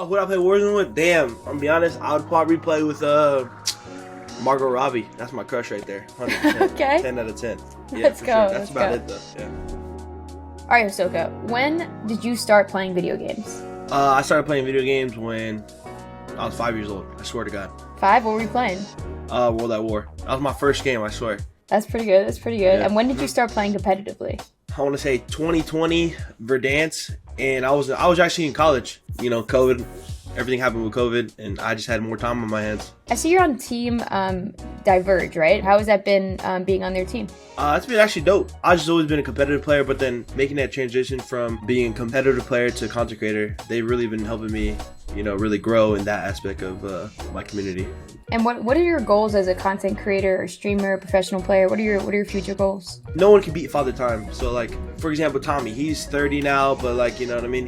Would I play Warzone with? Damn, I'm gonna be honest, I would probably play with Margot Robbie. That's my crush right there. 100%. Okay. 10 out of 10. Yeah, Let's for go. sure. That's about go. it though. Yeah. All right, Hisoka, when did you start playing video games? I started playing video games when I was 5 years old. I swear to God. 5? What were you playing? World at War. That was my first game. I swear. That's pretty good. That's pretty good. Yeah. And when did you start playing competitively? I want to say 2020 Verdansk, and I was actually in college. You know, COVID, everything happened with COVID, and I just had more time on my hands. I see you're on Team Diverge, right? How has that been being on their team? It's been actually dope. I've just always been a competitive player, but then making that transition from being a competitive player to content creator, they've really been helping me, you know, really grow in that aspect of my community. And what are your goals as a content creator or streamer, professional player? What are your future goals? No one can beat Father Time. So like, for example, Tommy, he's 30 now, but like, you know what I mean?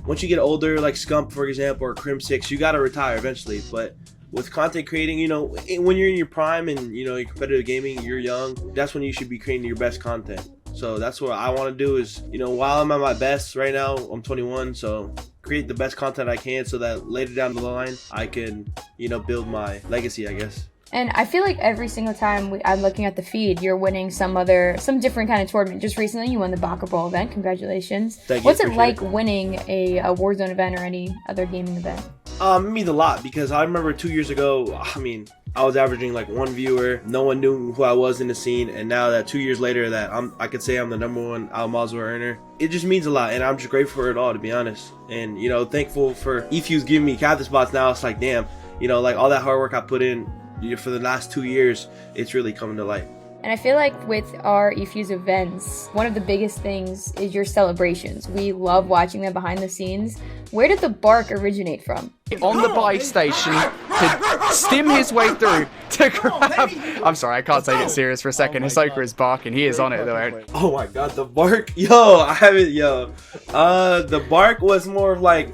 Once you get older, like Scump, for example, or Crim6, you got to retire eventually. But with content creating, you know, when you're in your prime and, you know, you're competitive gaming, you're young, that's when you should be creating your best content. So that's what I want to do is, you know, while I'm at my best right now, I'm 21, so create the best content I can so that later down the line, I can, you know, build my legacy, I guess. And I feel like every single time I'm looking at the feed, you're winning some different kind of tournament. Just recently, you won the Baka Bowl event. Congratulations. Thank you. What's it like winning a Warzone event or any other gaming event? It means a lot because I remember 2 years ago, I mean, I was averaging like 1 viewer. No one knew who I was in the scene. And now that 2 years later that I could say I'm the #1 Al-Mazwa earner, it just means a lot. And I'm just grateful for it all, to be honest. And, you know, thankful for efuse giving me captain spots now. It's like, damn, you know, like all that hard work I put in, you know, for the last 2 years, it's really coming to light. And I feel like with our efuse events, one of the biggest things is your celebrations. We love watching them behind the scenes. Where did the bark originate from? On the buy station to stim his way through to grab. I'm sorry, I can't take it serious for a second. Hisoka is barking. He is on it though. Oh my god, the bark. Yo, I haven't, yo. The bark was more of like,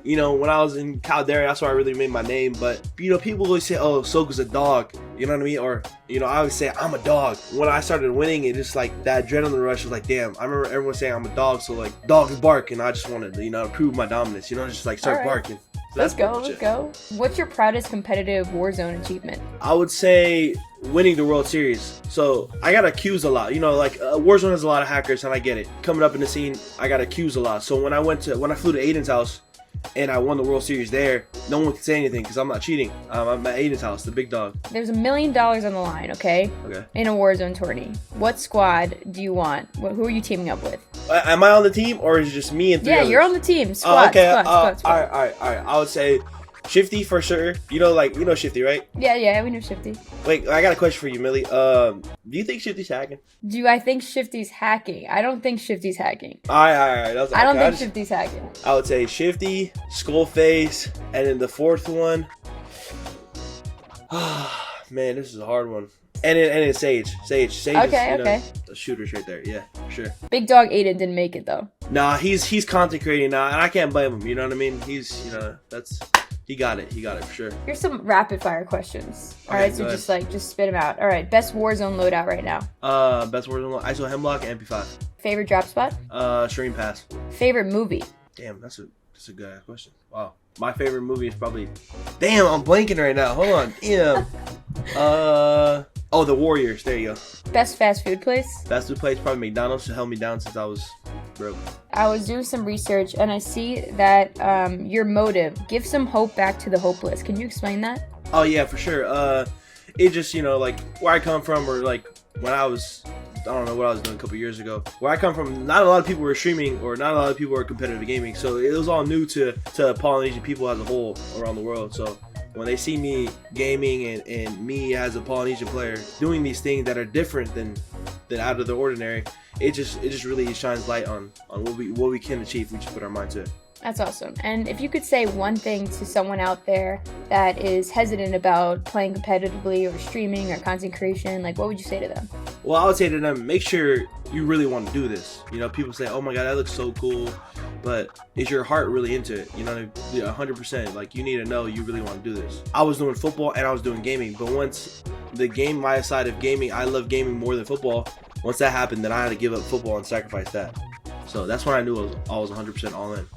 you know, when I was in Caldera, that's where I really made my name. But, you know, people always say, oh, Soka's a dog. You know what I mean? Or, you know, I always say, I'm a dog. When I started winning, it just like that adrenaline rush was like, damn, I remember everyone saying I'm a dog. So, like, dogs bark. And I just wanted to, you know, prove my dominance. You know, just like start barking. So let's go. What's your proudest competitive Warzone achievement? I would say winning the World Series. So I got accused a lot. You know, like Warzone has a lot of hackers, and I get it. Coming up in the scene, I got accused a lot. So when I flew to Aiden's house, and I won the World Series there, no one could say anything because I'm not cheating. I'm at Aiden's house, the big dog. There's $1 million on the line, okay? Okay. In a Warzone tourney. What squad do you want? Who are you teaming up with? Am I on the team or is it just me and 3 others? You're on the team. Squad, okay. squad. All right. I would say Shifty for sure. You know Shifty, right? Yeah, we know Shifty. Wait, I got a question for you, Millie. Do you think Shifty's hacking? Do I think Shifty's hacking? I don't think Shifty's hacking. All right. I don't think Shifty's hacking. I would say Shifty, Skullface, and then the fourth one. Man, this is a hard one. And then Sage. Sage Okay, is, okay. The shooters right there. Yeah, for sure. Big Dog Aiden didn't make it though. Nah, he's content creating now, and I can't blame him. You know what I mean? He's, you know, he got it for sure. Here's some rapid fire questions. All Okay, right, so just spit them out. All right, best Warzone loadout right now. Best Warzone ISO Hemlock and MP5. Favorite drop spot? Stream Pass. Favorite movie? Damn, that's a good question. Wow. My favorite movie is probably. Damn, I'm blanking right now. Hold on. Damn. The Warriors. There you go. Best fast food place? Fast food place probably McDonald's to help me down since I was broke. I was doing some research and I see that your motive, give some hope back to the hopeless. Can you explain that? Oh yeah, for sure. It just, you know, like where I come from, or like when I don't know what I was doing a couple years ago. Where I come from, not a lot of people were streaming, or not a lot of people were competitive gaming. So it was all new to Polynesian people as a whole around the world. So when they see me gaming and me as a Polynesian player doing these things that are different than out of the ordinary, it just really shines light on what we can achieve if we just put our mind to it. That's awesome. And if you could say one thing to someone out there that is hesitant about playing competitively or streaming or content creation, like what would you say to them? Well, I would say to them, make sure you really want to do this. You know, people say, oh my god, that looks so cool, but is your heart really into it? You know, 100%. Like, you need to know you really want to do this. I was doing football and I was doing gaming, but once my side of gaming, I love gaming more than football. Once that happened, then I had to give up football and sacrifice that. So that's when I knew I was 100% all in.